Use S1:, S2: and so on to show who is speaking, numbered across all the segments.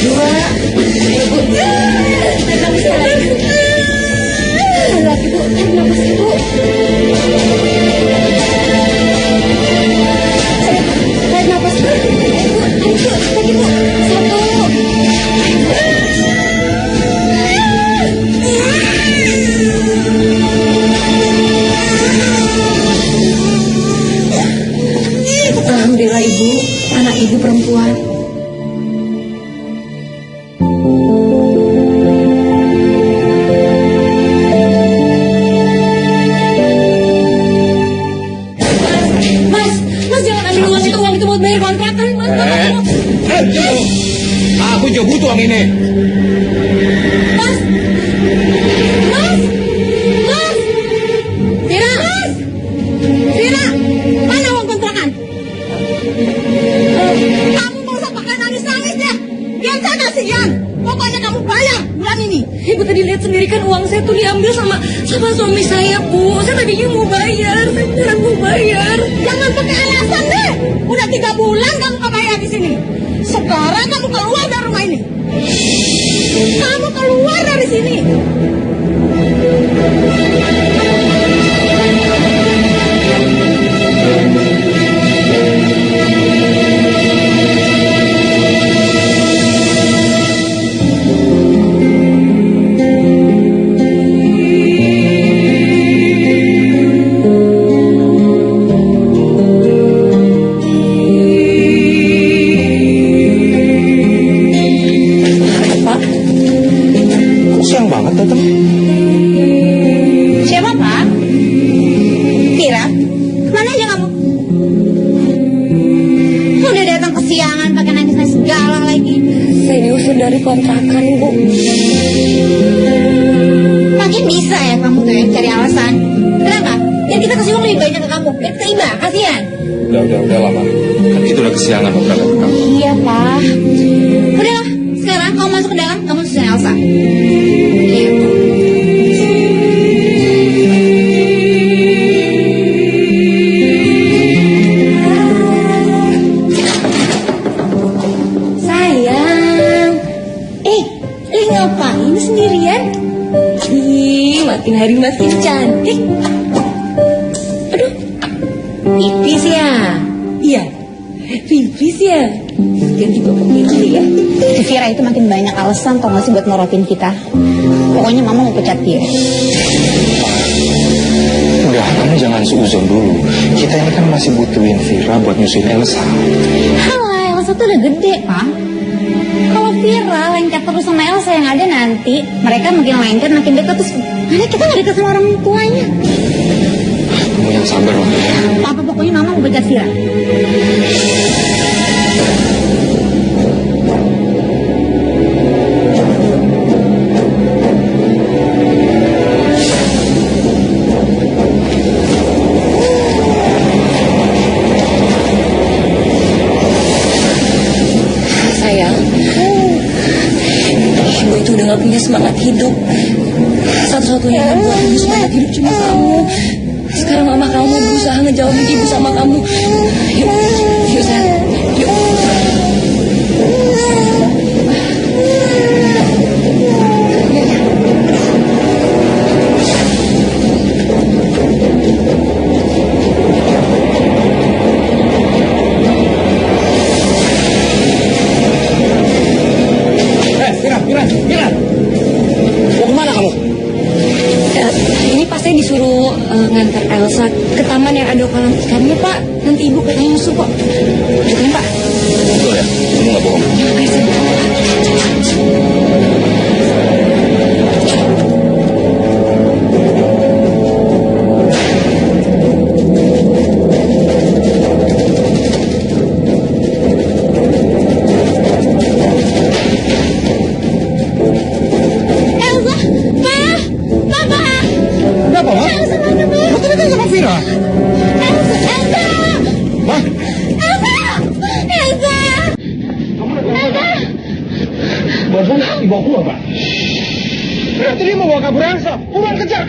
S1: dua, ibu. Tarik nafas lagi. Lagi bu, tarik nafas ibu. Tarik nafas bu. Ibu, lagi bu. Satu. Alhamdulillah ibu, anak ibu perempuan. Mas jangan ambil uang itu buat bayar kontrakan, Mas.
S2: Aku juga butuh uang ini.
S1: Mas, Vira, mana uang kontrakan? Kamu mau usah pakai nangis-nangis ya? Biar saya kasihan. Pokoknya kamu bayar bulan ini. Ibu tadi lihat sendiri kan uang saya tuh diambil sama suami saya, Bu. Saya tadinya mau bayar, saya beneran mau bayar. Jangan pakai alasan deh. Udah 3 bulan kamu gak bayar di sini. Sekarang kamu keluar dari rumah ini. Kamu keluar dari sini.
S2: Siang banget datang.
S1: Siapa, Pak? Vira, kemana aja kamu? Udah datang kesiangan pakai nangis-nangis segala lagi. Saya diusir dari kontrakan, Bu. Makin bisa ya kamu tuh yang cari alasan. Kenapa? Biar kita kasih uang lebih banyak ke kamu. Biar kita iba, kasihan.
S2: Udah lama. Kan kita udah kesiangan berangkat ke kamu.
S1: Iya, Pak. Udahlah, sekarang kamu masuk ke dalam, kamu susun Elsa. Gitu. Sayang. Ngapain sendirian? Makin hari makin cantik. Aduh, pipis ya? Iya, pipis ya? Ganti bapak dulu ya. Vira itu makin banyak alasan tau gak sih buat norotin kita. Pokoknya mama mau pecat dia.
S2: Udah, kamu jangan seuzon dulu. Kita ini kan masih butuhin Vira buat nyusuin Elsa.
S1: Halah, Elsa tuh udah gede, Pak. Kalau Vira lengket terus sama Elsa yang ada nanti, mereka makin lengket, makin dekat, terus nanti kita gak dekat sama orang tuanya.
S2: Kamu yang sabar loh ya.
S1: Apa pokoknya mama mau pecat Vira.
S3: Ibu itu udah gak punya semangat hidup. Satu-satunya yang membuat ibu semangat hidup cuma kamu. Sekarang mama kamu mau berusaha ngejauhin ibu sama kamu. Yuk sayang, yuk.
S2: Mira, mau kemana kamu?
S3: Ini pas saya disuruh ngantar Elsa ke taman yang ada kolam ikannya, Pak. Nanti ibu katanya nyusul kok. Betul, Pak?
S2: Betul ya, kamu gak bohong.
S3: Ayo, saya
S2: dibawa pulang, Pak. Berarti dia mau bawa kabur Elsa. Buruan, kejar.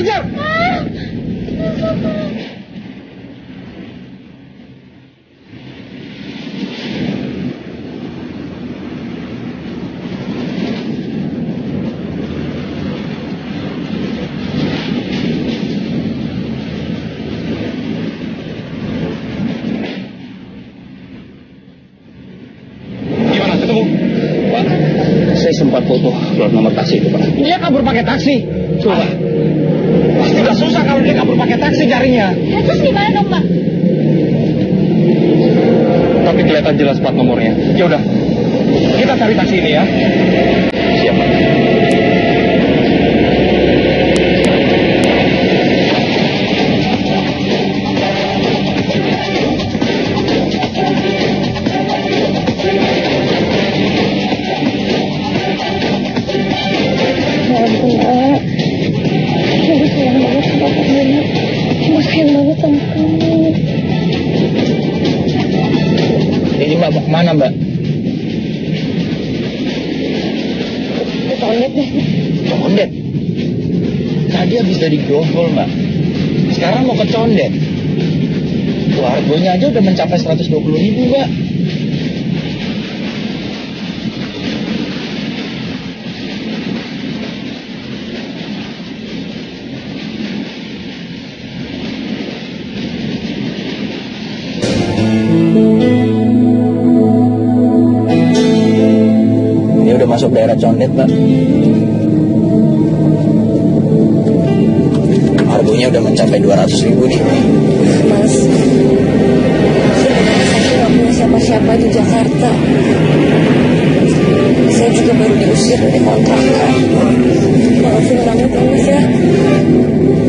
S2: tunggu. Pak, saya sempat foto plat nomor taksi itu, Pak. Dia kabur pakai taksi. Coba. Pasti gak susah kalau dia kabur pakai taksi carinya.
S1: Ya, terus gimana dong, Pak?
S2: Tapi kelihatan jelas plat nomornya. Ya udah, kita cari taksi ini ya. Siap, Pak. Ini Mbak mau kemana, Mbak?
S1: Ke toilet deh.
S2: Condet. Tadi habis dari Grogol, Mbak. Sekarang mau ke Condet. Harganya aja udah mencapai 120.000, Mbak. Ini udah masuk daerah Condet, Mbak. Harganya udah mencapai 200.000 nih.
S3: Mas, sebenarnya saya nggak punya siapa-siapa di Jakarta. Saya juga baru diusir dari kontrakan. Maafin banget ya, Mas ya.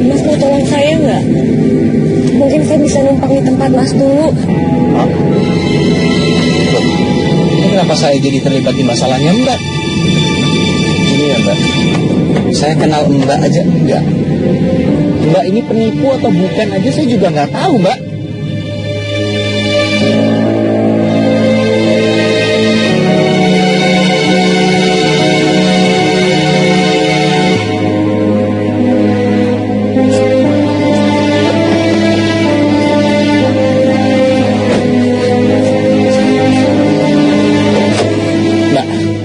S3: Mas mau tolong saya nggak? Mungkin saya bisa numpang di tempat Mas dulu.
S2: Loh, ini kenapa saya jadi terlibat di masalahnya, Mbak? Ini ya, Mbak. Saya kenal Mbak aja enggak. Mbak ini penipu atau bukan aja saya juga nggak tahu, Mbak.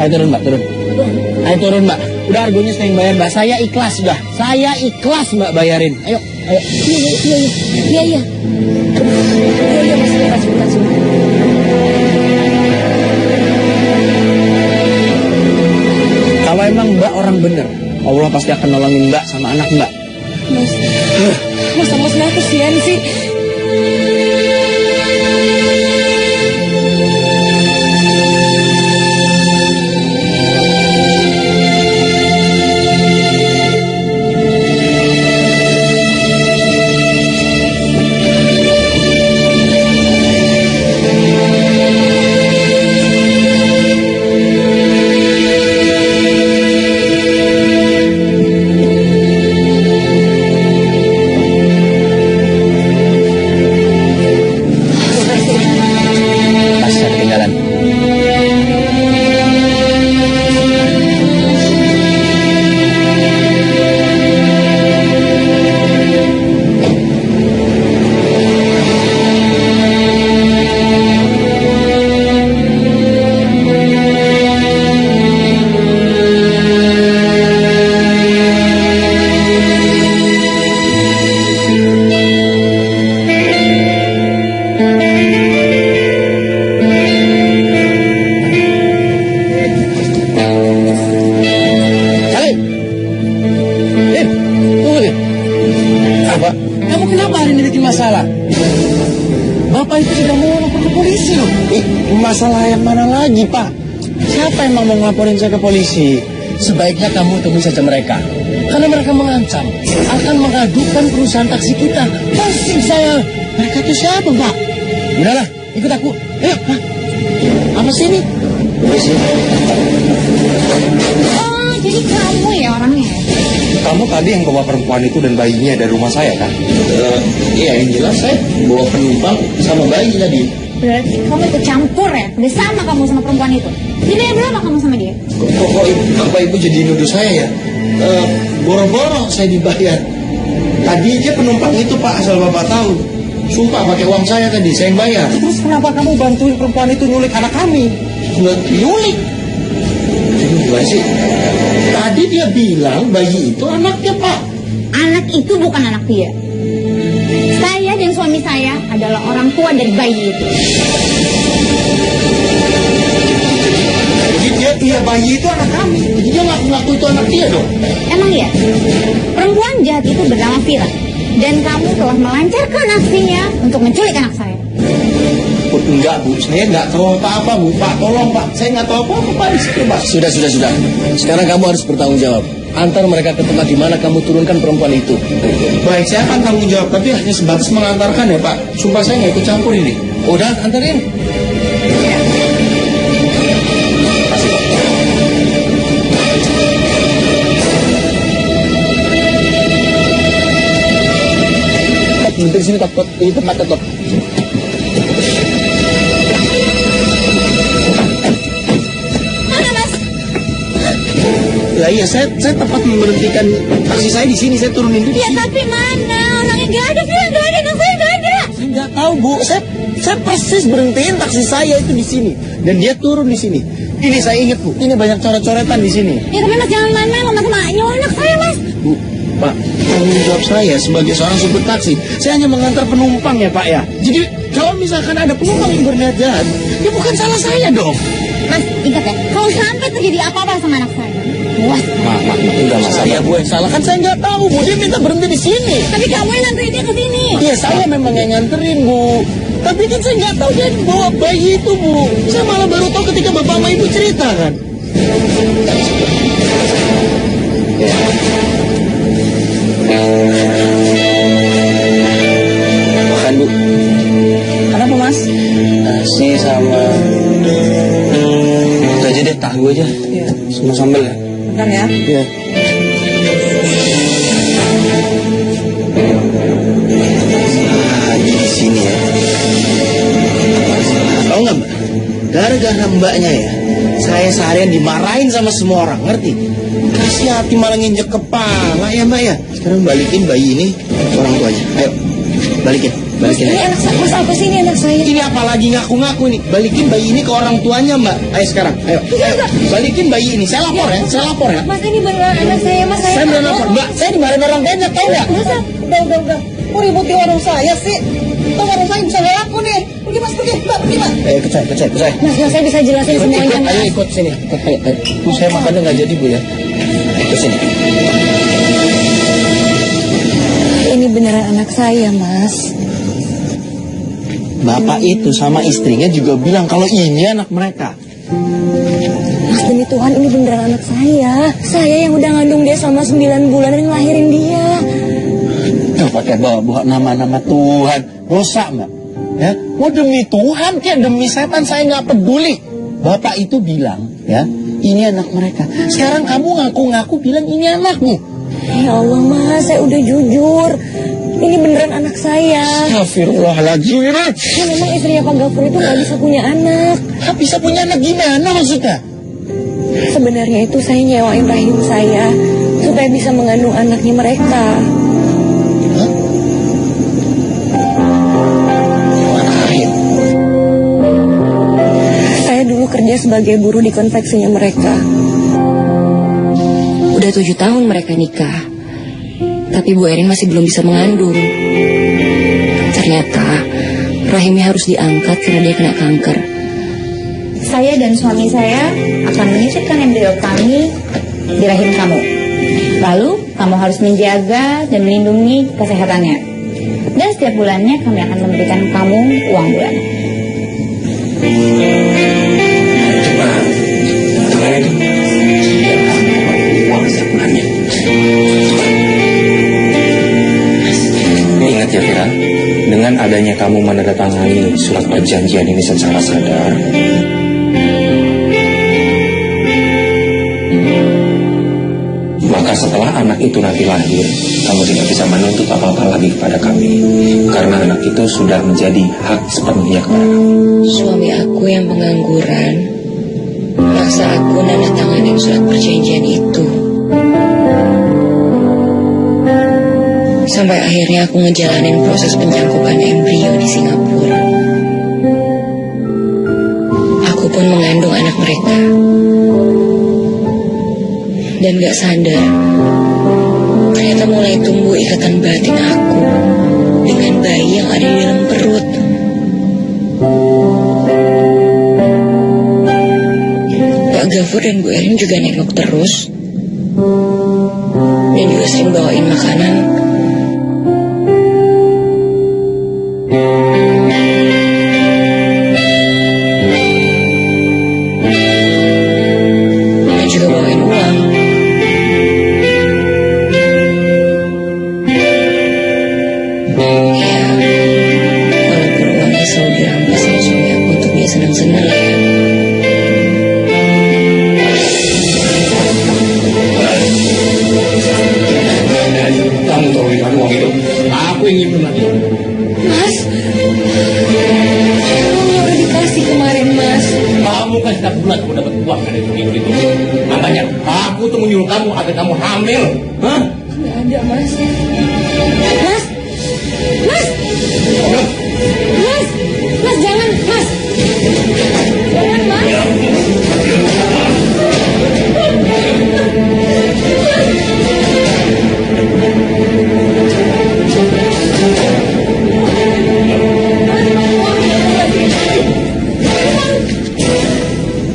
S2: Ayo turun, Mbak, turun. Ayo turun, Mbak. Udah harganya saya yang bayar, Mbak. Saya ikhlas, sudah. Saya ikhlas, Mbak, bayarin. Ayo, ayo.
S3: Iya, Mas, sebentar.
S2: Kalau emang Mbak orang bener, Allah pasti akan nolongin Mbak sama anak Mbak.
S3: Mas sama saya kesian sih.
S2: Pasti ketinggalan. Apa? Kamu kenapa hari ini bikin masalah? Bapak itu sudah mau lapor ke polisi loh. Masalah yang mana lagi, Pak? Siapa yang mau ngelaporin saya ke polisi? Sebaiknya kamu temui saja mereka. Karena mereka mengancam akan mengadukan perusahaan taksi kita. Pasti saya. Mereka itu siapa, Pak? Udahlah, ikut aku. Ayo, apa sih ini? Polisi.
S1: Oh, jadi kamu ya orangnya?
S2: Kamu tadi yang bawa perempuan itu dan bayinya dari rumah saya, kan? Iya, yang jelas saya bawa penumpang sama bayi tadi.
S1: Berarti kamu ikut campur ya? Udah sama kamu sama perempuan itu? Dibayar berapa kamu sama dia?
S2: Kok Bapak Ibu jadi nuduh saya ya? Boro-boro saya dibayar. Tadi aja penumpang itu, Pak, asal Bapak tahu. Sumpah pakai uang saya tadi, saya yang bayar. Terus kenapa kamu bantuin perempuan itu nyulik anak kami? Nyulik? Gimana sih? Tadi dia bilang bayi itu anaknya, Pak.
S1: Anak itu bukan anak dia. Saya dan suami saya adalah orang tua dari bayi itu.
S2: Iya, bayi itu anak kami. Jadi dia ngaku itu anak dia dong.
S4: Emang ya? Perempuan jahat itu bernama Vira. Dan kamu telah melancarkan aksinya untuk menculik anak saya.
S2: Oh, enggak, Bu. Saya nggak tahu apa-apa, Bu. Pak, tolong, Pak. Saya nggak tahu apa-apa, Pak. Pak.
S5: Sudah. Sekarang kamu harus bertanggung jawab. Antar mereka ke tempat di mana kamu turunkan perempuan itu.
S2: Baik, saya akan tanggung jawab. Tapi hanya sebatas mengantarkan ya, Pak. Sumpah saya nggak ikut campur ini.
S5: Udah, antarin. Di sini takut, ini tempat takut.
S1: Mana Mas?
S2: Lah iya, saya tepat memberhentikan taksi saya di sini. Saya turunin dulu.
S1: Ya tapi mana? Orangnya nggak ada, Vira nggak ada, anak saya nggak ada.
S2: Saya nggak tahu, Bu. Saya persis berhentiin taksi saya itu di sini. Dan dia turun di sini. Ini saya ingat, Bu. Ini banyak coret-coretan di sini.
S1: Ya tapi Mas jangan main-main sama temannya anak saya Mas.
S2: Bu, Pak, tanggung jawab saya sebagai seorang supir taksi. Saya hanya mengantar penumpang ya, Pak ya. Jadi kalau misalkan ada penumpang yang berniat jahat, ya bukan salah saya dong.
S4: Mas, ingat ya, kalau sampai terjadi apa-apa sama anak saya, puas.
S2: Enggak masalah. Saya Bu yang salah, kan saya nggak tahu, Bu. Dia minta berhenti di sini.
S1: Tapi kamu yang nganterin dia ke sini.
S2: Iya, saya memang yang nganterin, Bu. Tapi kan saya nggak tahu dia bawa bayi itu, Bu. Saya malah baru tahu ketika bapak sama ibu cerita kan.
S5: Makan, Bu.
S3: Kenapa Mas?
S5: Nasi sama... Itu aja deh, tahu aja.
S3: Iya.
S5: Sama sambal ya.
S3: Bentar ya.
S5: Iya.
S2: Di sini ya. Tahu nggak, Mbak? Gara-gara mbaknya ya, saya seharian dimarahin sama semua orang, ngerti? Kasih hati malah nginjek kepala ya, Mbak ya. Sekarang balikin bayi ini ke orang tuanya. Ayo, balikin.
S3: Mas, ini
S2: Ayo.
S3: anak saya. Mas, apa sih ini anak saya?
S2: Ini apalagi ngaku-ngaku nih. Balikin bayi ini ke orang tuanya, Mbak. Ayo sekarang. Ayo. Balikin bayi ini. Saya lapor ya. Saya lapor ya.
S3: Mas, ini beneran anak saya. Mas,
S2: Saya benar lapor. Mbak, saya dimarahin orang banyak, tahu nggak?
S3: Udah. Kok ributi warung saya sih? Tuh warung saya bisa nggak laku nih. Pergi Mas, pergi. Mbak, pergi Mbak.
S2: Ayo ikut saya.
S3: Mas, saya bisa jelasin semuanya Mas.
S2: Ayo ikut sini. Ayo. Bu, saya makannya nggak jadi, Bu ya. Ikut sini.
S3: Ini beneran anak saya, Mas.
S2: Bapak itu sama istrinya juga bilang kalau ini anak mereka.
S3: Mas, demi Tuhan ini beneran anak saya. Saya yang udah ngandung dia selama 9 bulan dan ngelahirin dia.
S2: Tuh pakai bawa nama-nama Tuhan. Dosa, Mbak. Ya, mau demi Tuhan kayak demi setan saya nggak peduli. Bapak itu bilang, ya, ini anak mereka. Sekarang kamu ngaku-ngaku bilang ini anakmu.
S3: Ya Allah, Mas, saya udah jujur. Ini beneran anak saya.
S2: Astagfirullahaladzim.
S3: Ya, memang istrinya Pak Gafur itu nggak bisa punya anak.
S2: Nggak bisa punya anak gimana maksudnya?
S3: Sebenarnya itu saya nyewain rahim saya supaya bisa mengandung anaknya mereka. Saya dulu kerja sebagai buruh di konveksinya mereka. Udah 7 tahun mereka nikah. Tapi Bu Erin masih belum bisa mengandung. Ternyata rahimnya harus diangkat karena dia kena kanker.
S4: Saya dan suami saya akan menyisipkan embrio kami di rahim kamu. Lalu, kamu harus menjaga dan melindungi kesehatannya. Dan setiap bulannya kami akan memberikan kamu uang bulanan.
S5: Cepat. Tangan itu. Uang sebulannya. Ingat ya, Vira. Dengan adanya kamu menandatangani surat perjanjian ini secara sadar, maka setelah anak itu nanti lahir, kamu tidak bisa menuntut apa-apa lagi kepada kami. Karena anak itu sudah menjadi hak sepenuhnya kepada kami.
S3: Suami aku yang pengangguran maksa aku nandatanganin surat perjanjian itu. Sampai akhirnya aku ngejalanin proses pencangkupan embrio di Singapura. Aku pun mengandung anak mereka. Dan gak sadar, ternyata mulai tumbuh ikatan batin aku dengan bayi yang ada di dalam perut. Pak Zafur dan Bu Erin juga nengok terus. Dan juga sering bawain makanan. Dan juga bawain uang. Ya, walaupun uangnya selalu dirampas sama suami aku untuk dia senang-senang ya.
S5: Kamu tolong ikan uang itu. Aku ingin mati.
S3: Mas, kamu udah dikasih kemarin, Mas.
S5: Kamu kan setiap bulan mau dapat uang dari itu. Makanya aku tuh menyuruh kamu agar kamu hamil. Hah?
S3: Nggak ada, Mas. Mas, Mas, Mas, Mas jangan, Mas. Jangan, Mas.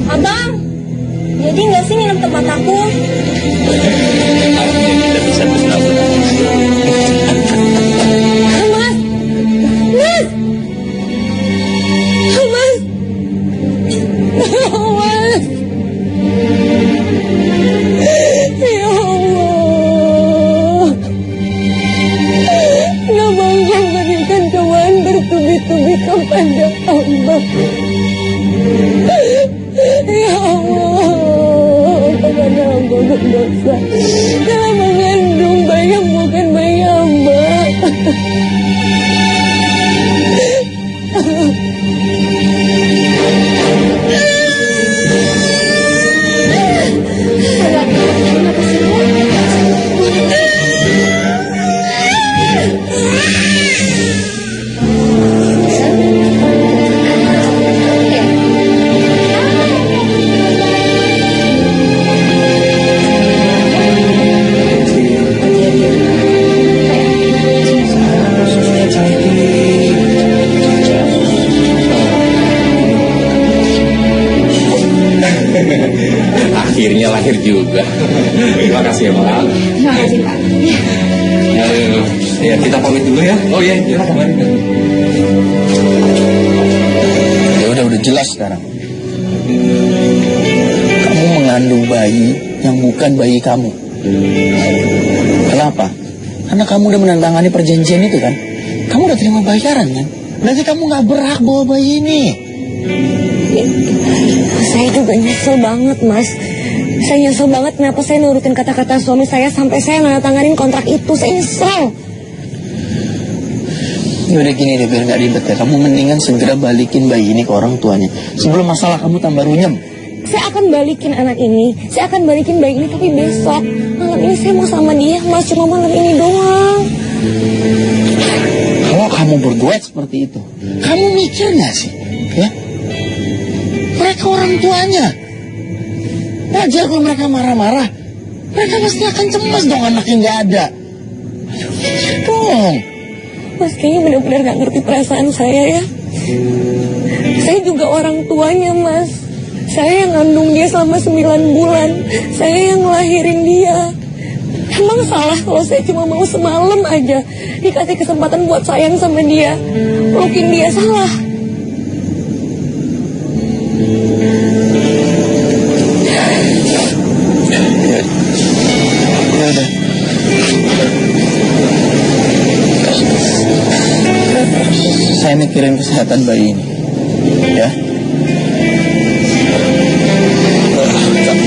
S1: Abang, jadi nggak sih nginep tempat aku?
S5: Aku tidak bisa bersabar.
S1: Mas, Mas, Mas, Mas. Ya Allah, kenapa Engkau berikan cobaan bertubi-tubi kepada hamba? Ya Allah, karena hamba berdosa telah mengandung bayi yang bukan bayi hamba.
S5: Akhirnya lahir juga. Terima kasih ya, Pak.
S4: Terima kasih, Pak.
S5: Ya, kita pamit dulu ya. Oh iya, kemarin.
S2: Ya udah jelas sekarang. Kamu mengandung bayi yang bukan bayi kamu. Kenapa? Karena kamu udah menandatangani perjanjian itu kan. Kamu udah terima bayaran kan. Berarti kamu nggak berhak bawa bayi ini.
S1: Saya juga nyesel banget, Mas. Saya nyesel banget kenapa saya nurutin kata-kata suami saya sampai saya nandatanganin kontrak itu. Saya nyesel.
S2: Ya udah gini deh, biar nggak ribet ya. Kamu mendingan segera balikin bayi ini ke orang tuanya sebelum masalah kamu tambah runyem.
S1: Saya akan balikin anak ini. Saya akan balikin bayi ini, tapi besok. Malam ini saya mau sama dia, Mas. Cuma malam ini doang.
S2: Kalau kamu berduet seperti itu, kamu mikir nggak sih? Ya, mereka orang tuanya. Wajar kalau mereka marah-marah. Mereka pasti akan cemas dong anaknya nggak ada. Ayo mikir dong.
S1: Mas kayaknya benar-benar gak ngerti perasaan saya ya. Saya juga orang tuanya, Mas. Saya yang ngandung dia selama 9 bulan. Saya yang ngelahirin dia. Emang salah kalau saya cuma mau semalam aja dikasih kesempatan buat sayang sama dia, pelukin dia, salah?
S2: Ya udah. Saya mikirin kesehatan bayi ini, ya.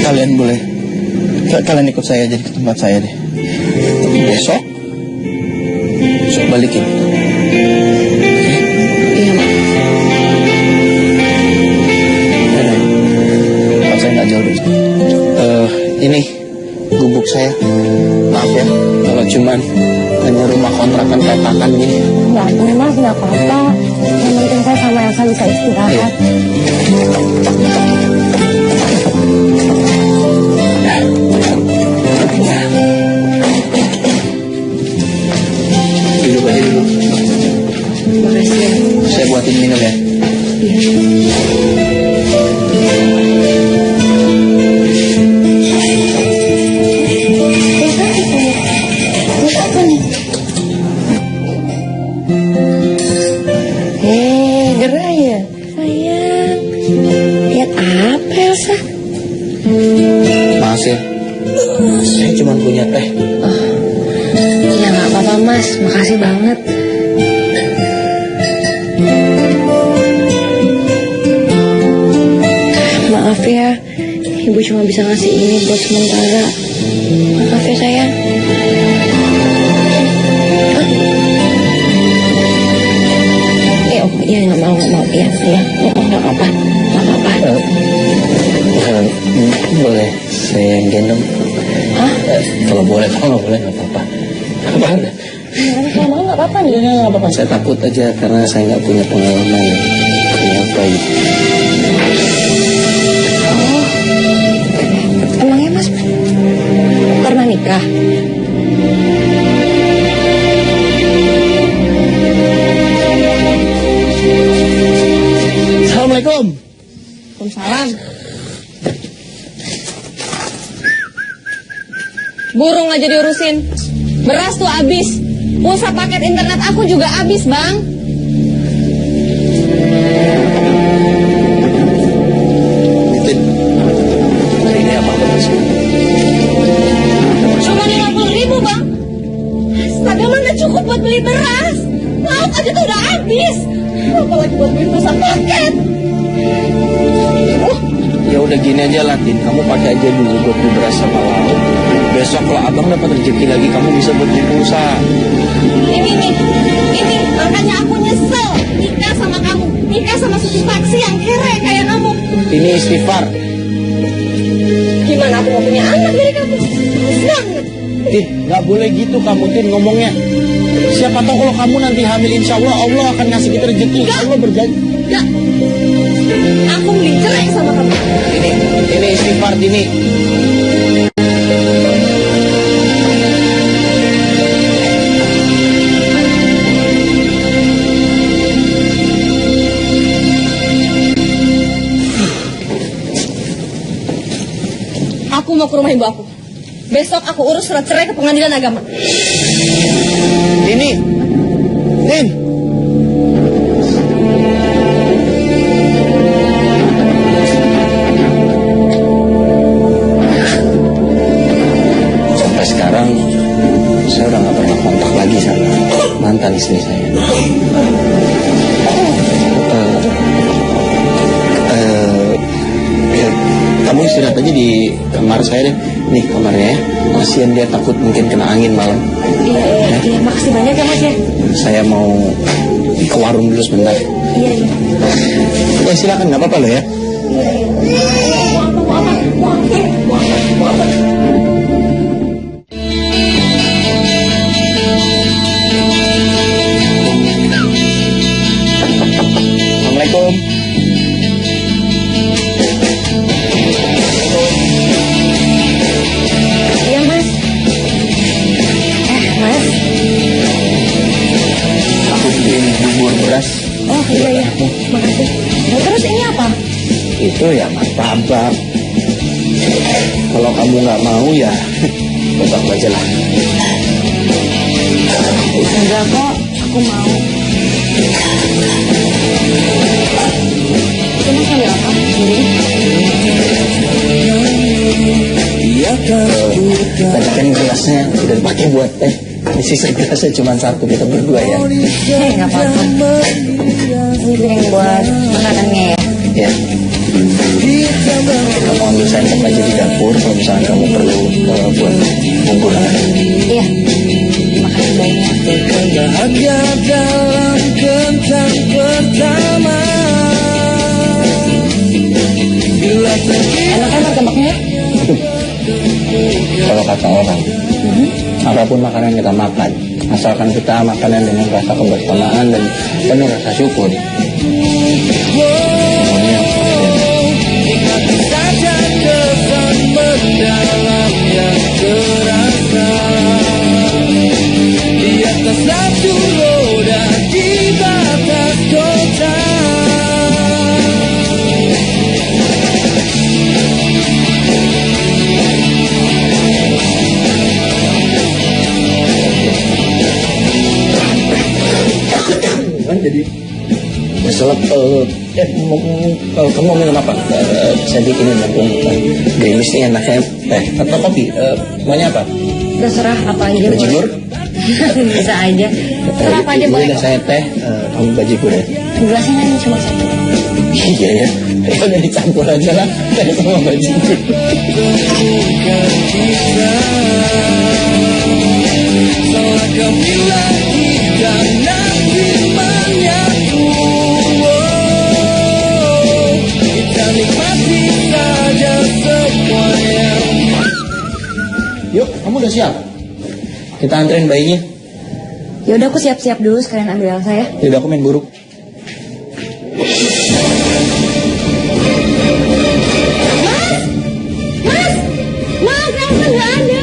S2: Kalian boleh, kalian ikut saya aja ke tempat saya deh. Tapi besok balikin.
S3: Iya, Mak.
S2: Tempat saya nggak jauh deh. Ini gubuk saya. Maaf ya, kalau cuman hanya rumah kontrakan petakan gini.
S1: Ya ampun, Mas, gak apa-apa. Yang penting saya sama Elsa bisa istirahat.
S2: Duduk aja dulu.
S3: Makasih ya.
S2: Saya buatin minum ya.
S3: Iya. Elsa.
S2: Maaf ya, saya cuma punya teh.
S3: Ya nggak apa-apa Mas, makasih banget. Maaf ya, Ibu cuma bisa ngasih ini buat sementara. Maaf ya sayang. Oh iya nggak mau ya nggak apa-apa.
S2: Boleh saya yang gendong?
S3: Hah?
S2: Kalau boleh, kalau nggak boleh nggak apa-apa. Apa?
S3: Kalau mau nggak apa-apa nih.
S2: Nggak apa-apa. Saya takut aja karena saya nggak punya pengalaman punya bayi.
S3: Emangnya Mas pernah nikah?
S2: Assalamualaikum.
S3: Waalaikumsalam. Burung aja diurusin. Beras tuh habis. Pulsa paket internet aku juga habis, Bang.
S2: Ini apa beras?
S1: Cuma 50.000 Bang. Astaga, mana cukup buat beli beras. Lauk aja tuh udah habis. Apalagi buat beli pulsa paket.
S2: Ya udah gini aja Latin, kamu pakai aja dulu buat beli beras sama lauk. Besok kalau abang dapat rezeki lagi, kamu bisa buat beli pulsa.
S1: Ini makanya aku nyesel nikah sama kamu, nikah sama susu taksi yang kere kayak kamu.
S2: Ini istighfar.
S1: Gimana aku mau punya anak dari kamu? Males banget.
S2: Tin, nggak boleh gitu kamu Tin ngomongnya. Siapa tahu kalau kamu nanti hamil, insya Allah Allah akan ngasih kita rezeki. Allah berjanji.
S1: Gak. Aku mending cerai sama kamu.
S2: Ini istighfar ini.
S1: Aku mau ke rumah ibu aku. Besok aku urus surat cerai ke pengadilan agama.
S2: Ini, Tin. Sampai sekarang saya udah nggak pernah kontak lagi sama mantan istri saya. Ya, kamu istirahat aja di kamar saya deh. Nih kamarnya ya. Kasian dia takut mungkin kena angin malam.
S3: Iya, makasih banyak ya Mas ya.
S2: Saya mau ke warung dulu sebentar.
S3: Iya.
S2: Ya silakan, nggak apa-apa loh ya. Assalamualaikum.
S3: Iya Mas. Mas.
S2: Aku bikin bubur beras.
S3: Oh iya. Makasih. Nah, terus ini apa?
S2: Itu ya martabak. Kalau kamu nggak mau ya buat aku aja lah.
S3: Enggak kok, aku mau. Itu Mas ambil apa?
S2: Tadi kan gelasnya udah dipakai buat teh. Di sisa gelasnya cuma satu, kita berdua ya.
S3: Nggak apa-apa. Ini piring buat makanannya ya.
S2: Ya. Kamu ambil sendok aja di dapur kalau misalnya kamu perlu buat bumbu.
S3: Iya. Makasih banyak.
S6: Bahagia dalam kencan pertama. Bila
S3: Enak-enak martabaknya?
S2: Kalau kata orang, apapun makanan kita makan, asalkan kita makanan dengan rasa kebersamaan dan penuh rasa syukur. Semuanya
S6: saja kesan mendalam yang terasa di atas satu roda di batas kota.
S2: jadi besok Kamu mau minum apa? Saya bikinin mumpung gerimis nih enaknya teh atau kopi. Maunya apa?
S3: Terserah apa aja.
S2: Bajigur?
S3: Bisa aja. Terserah apa aja boleh.
S2: Udah saya teh, kamu bajigur ya.
S3: Gelasnya kan cuma satu.
S2: Iya ya, udah dicampur aja lah teh sama bajigur.
S6: Salah kami lagi dan nanti menyatu. Kita nikmati saja semuanya.
S2: Yuk, kamu udah siap? Kita anterin bayinya.
S3: Ya udah aku siap-siap dulu sekalian ambil Elsa ya.
S2: Yaudah, aku main buruk.
S1: Mas, Elsa nggak ada.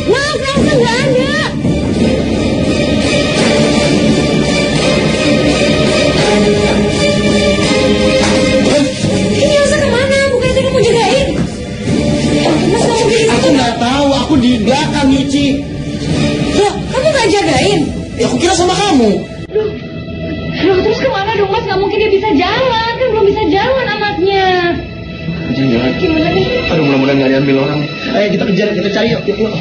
S1: Mas, Elsa nggak ada. Ini Elsa kemana? Bukannya kamu jagain? Mas, kamu di
S2: Aku nggak tahu, aku di belakang Mici.
S1: Loh, kamu nggak jagain?
S2: Ya, aku kira sama kamu.
S1: Loh, terus kemana dong Mas? Nggak mungkin dia bisa jalan, kan belum bisa jalan anaknya.
S2: Jangan.
S1: Gimana nih?
S2: Aduh, mudah-mudahan nggak diambil orang. Ayo kita kejar, kita cari yuk. Yuk.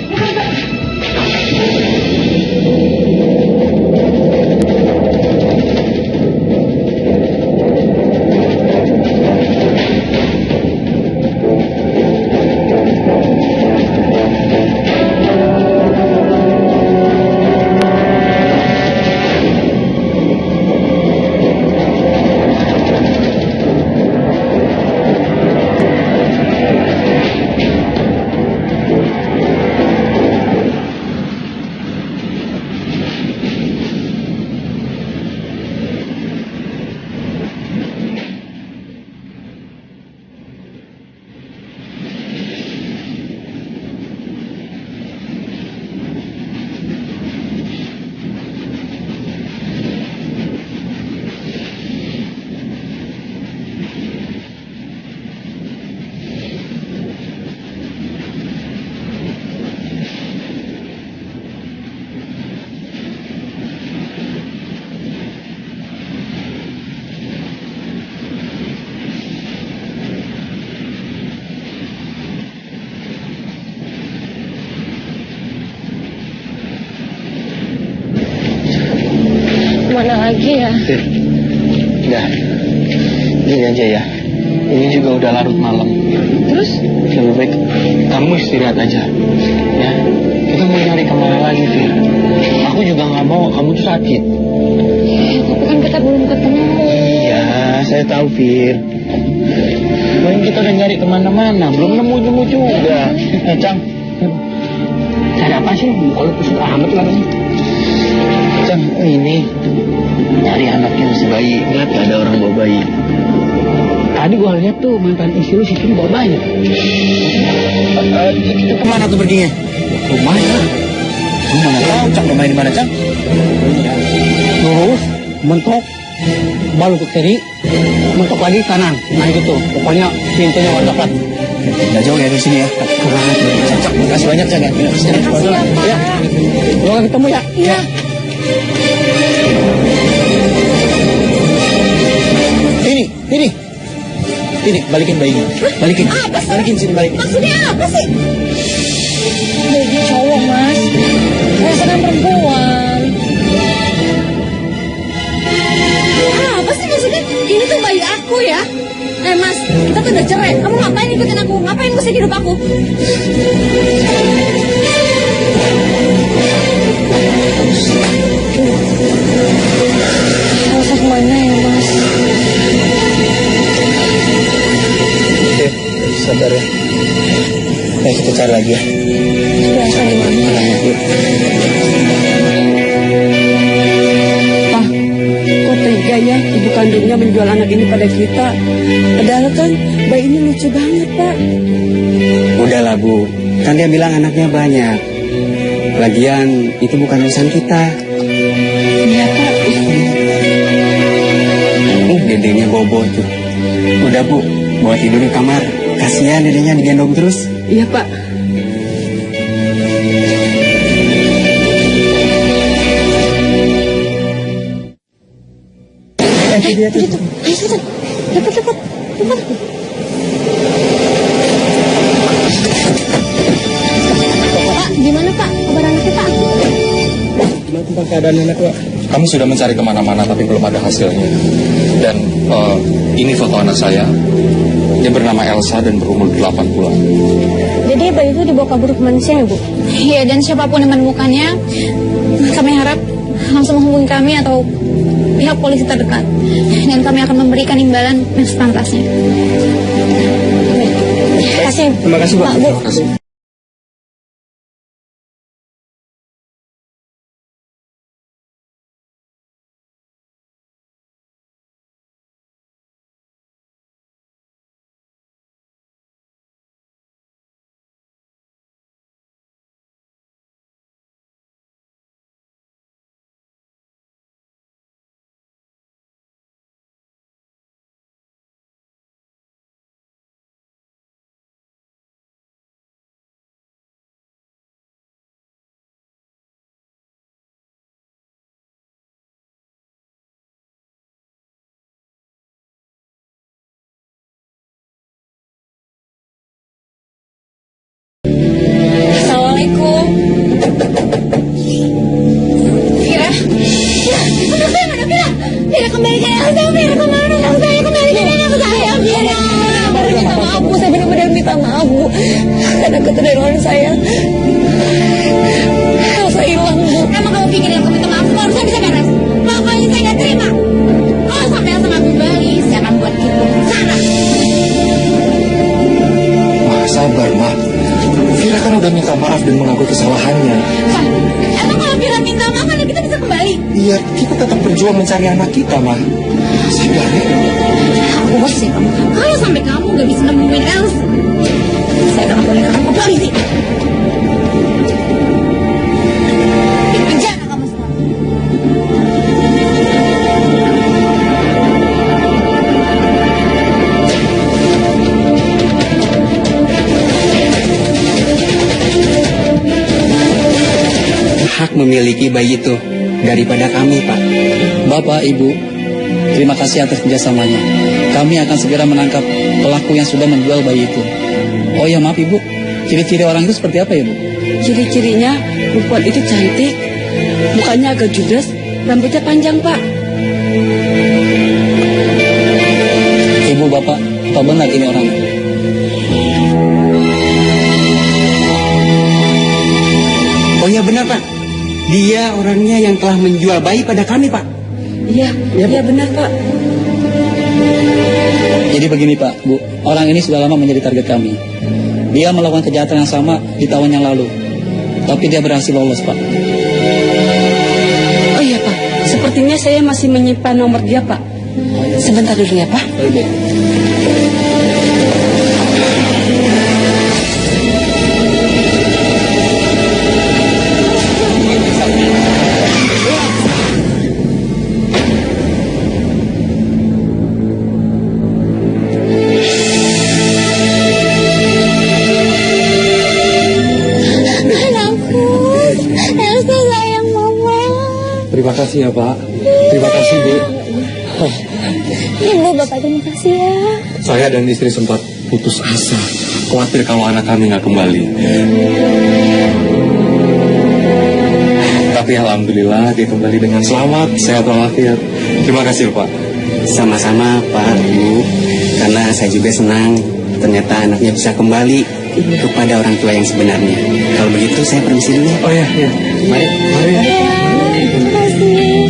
S3: Mana lagi ya?
S2: Udah, gini aja ya. Ini juga udah larut malam.
S3: Terus?
S2: Lebih baik kamu istirahat aja, ya. Kita mau nyari kemana lagi, Fir? Aku juga nggak mau kamu tuh sakit.
S3: Tapi kan kita belum ketemu.
S2: Iya, saya tahu, Fir. Mungkin kita udah nyari kemana-mana, belum nemu juga. Cang, cari apa sih? Kalau kusut amat lah kamu. Cang, ini nyari anaknya si bayi. Lihat gak ada orang bawa bayi. Tadi gua lihat tuh mantan istri lu situ bawa bayi. Itu kemana tuh perginya? Rumahnya. Lu mana tahu, Cang? Rumahnya di mana, Cang? Lurus, mentok, balu ke kiri, mentok lagi kanan. Nah itu tuh, pokoknya pintunya warna plat. Nggak jauh ya dari sini ya. Cang, makasih banyak, Cang ya. Ya, semoga ketemu ya. Iya. Ini, balikin bayinya. Balikin.
S1: Apa sih?
S2: Balikin sini, balikin.
S1: Maksudnya apa sih?
S3: Baby cowok Mas. Elsa kan perempuan.
S1: Apa sih maksudnya? Ini tuh bayi aku ya. Mas, kita tuh udah cerai. Kamu ngapain ikutin aku? Ngapain ngusir hidup aku?
S3: Elsa kemana ya Mas?
S2: Sabar ya. Ayo kita cari lagi ya.
S3: Elsa di mana?
S7: Pak, kok tega ya ibu kandungnya menjual anak ini pada kita? Padahal kan bayi ini lucu banget, Pak.
S2: Udahlah, Bu. Kan dia bilang anaknya banyak. Lagian itu bukan urusan kita.
S7: Iya, Pak.
S2: Dedenya bobo tuh. Udah, Bu. Bawa tidur di kamar. Kasihan dedenya digendong terus.
S7: Iya, Pak.
S2: dia tuh.
S4: Ayo cepetan. Cepet. Pak, gimana Pak? Kabar anaknya Pak?
S2: Gimana tentang keadaan anak, Pak?
S5: Kami sudah mencari kemana-mana tapi belum ada hasilnya. Dan ini foto anak saya. Dia bernama Elsa dan berumur 8 bulan.
S4: Jadi bayi itu dibawa kabur ke manusia ya Bu? Iya, dan siapapun yang menemukannya, kami harap langsung menghubungi kami atau pihak polisi terdekat. Dan kami akan memberikan imbalan yang sepantasnya. Terima kasih.
S2: Terima kasih, Pak.
S4: Bu.
S5: Terima kasih.
S4: Assalamualaikum. Vira, anak saya mana Vira? Vira kembalikan anak saya, Vira kemana anak saya? Kembalikan anak saya, Vira. Baru minta maaf Bu, saya benar-benar minta maaf Bu. Karena keterlaluan saya. Elsa hilang Bu. Emang kamu pikir yang aku minta maaf baru saya bisa beres? Pokoknya saya nggak terima. Kalau sampai Elsa nggak kembali, saya akan buat gitu. Sana.
S5: Mah, sabar, Mah. Vira kan udah minta maaf dan mengakui kesalahannya.
S4: Pak, emang kalau Vira minta maaf kan kita bisa kembali?
S5: Iya, kita tetap berjuang mencari anak kita, Mah. Sabar ya.
S4: Awas ya kamu. Kalau sampai kamu nggak bisa nemuin Elsa, saya akan laporin kamu ke polisi. Di penjara kamu semua.
S2: Hak memiliki bayi itu daripada kami, Pak.
S8: Bapak, Ibu, terima kasih atas kerjasamanya. Kami akan segera menangkap pelaku yang sudah menjual bayi itu. Oh ya, maaf Ibu, ciri-ciri orang itu seperti apa ya Bu?
S7: Ciri-cirinya perempuan itu cantik, mukanya agak judes, rambutnya panjang Pak.
S8: Ibu, Bapak, apa benar ini orangnya?
S2: Oh iya benar, Pak. Dia orangnya yang telah menjual bayi pada kami, Pak.
S7: Iya benar Pak.
S8: Jadi begini Pak, Bu, orang ini sudah lama menjadi target kami. Dia melakukan kejahatan yang sama di tahun yang lalu. Tapi dia berhasil lolos, Pak.
S7: Oh iya Pak, sepertinya saya masih menyimpan nomor dia Pak. Sebentar dulu ya Pak.
S8: Baik.
S4: Anakku, Elsa sayang mama.
S5: Terima kasih ya, Pak. Terima kasih, Bu.
S4: Ibu, Bapak terima kasih ya.
S5: Saya dan istri sempat putus asa. Khawatir kalau anak kami nggak kembali. Tapi alhamdulillah dia kembali dengan selamat, sehat walafiat. Terima kasih, Pak.
S2: Sama-sama, Pak, Bu. Karena saya juga senang ternyata anaknya bisa kembali kepada orang tua yang sebenarnya. Kalau begitu saya permisi dulu.
S5: Oh ya, ya. Mari.
S4: Terima kasih.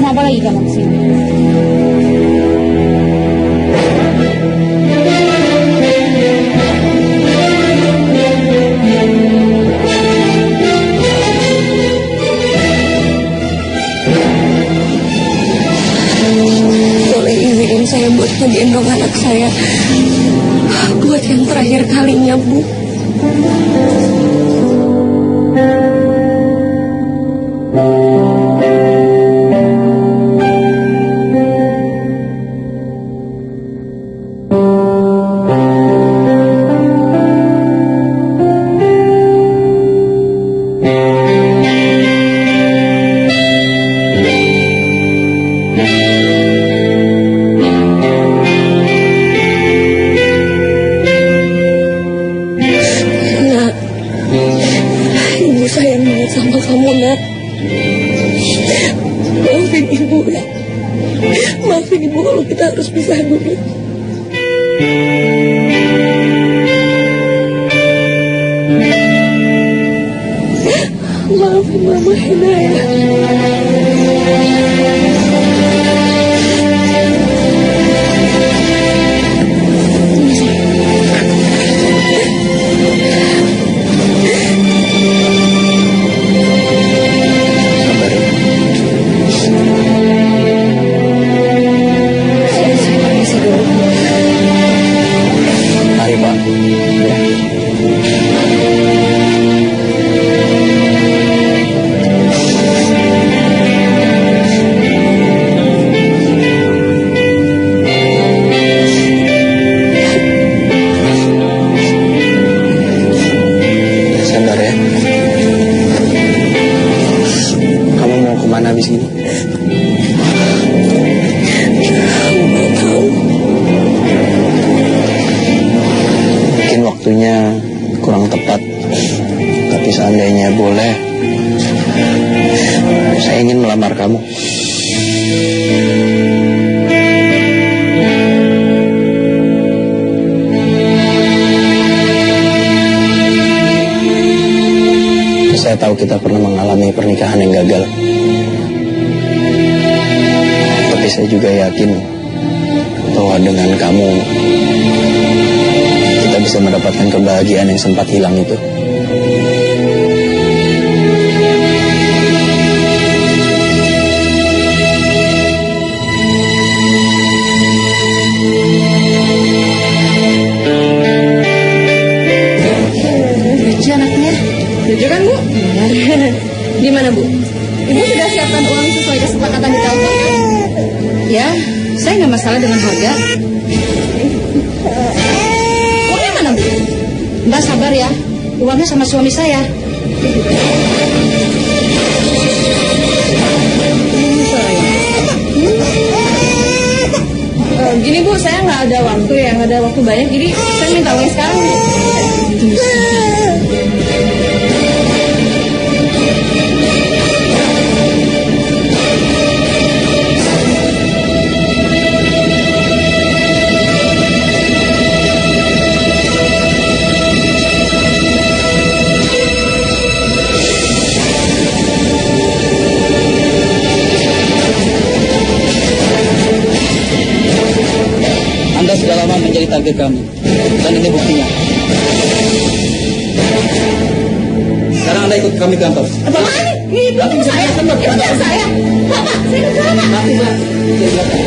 S4: Mau apa lagi kamu kesini?
S7: Boleh izinin saya buat ngegendong anak saya buat yang terakhir kalinya Bu. sanggup. Maafin Mama Hidayah.
S2: Sabar ya.
S4: Saya permisi dulu.
S2: Mari Pak. Ya. Sabar ya. Kamu mau kemana habis ini? Mungkin waktunya kurang tepat, tapi seandainya boleh, saya ingin melamar kamu. Saya tahu kita pernah mengalami pernikahan yang gagal, tapi saya juga yakin bahwa dengan kamu kita bisa mendapatkan kebahagiaan yang sempat hilang itu.
S4: Lucu anaknya.
S1: Lucu kan, Bu? Di mana, Bu? Ibu sudah siapkan uang sesuai kesepakatan di telepon kan?
S4: Ya, saya nggak masalah dengan harga.
S1: Uangnya mana, Bu?
S4: Mbak sabar ya, uangnya sama suami saya.
S1: Gini, Bu, saya nggak ada waktu banyak, jadi saya minta uangnya sekarang, Bu.
S8: Anda sudah lama menjadi target kami, dan ini buktinya. Sekarang Anda ikut kami ke kantor.
S1: Apaan nih? Ini belum saya. Ini bukan saya. Bapak, saya ke sana.
S8: Nanti, Mbak. Silakan.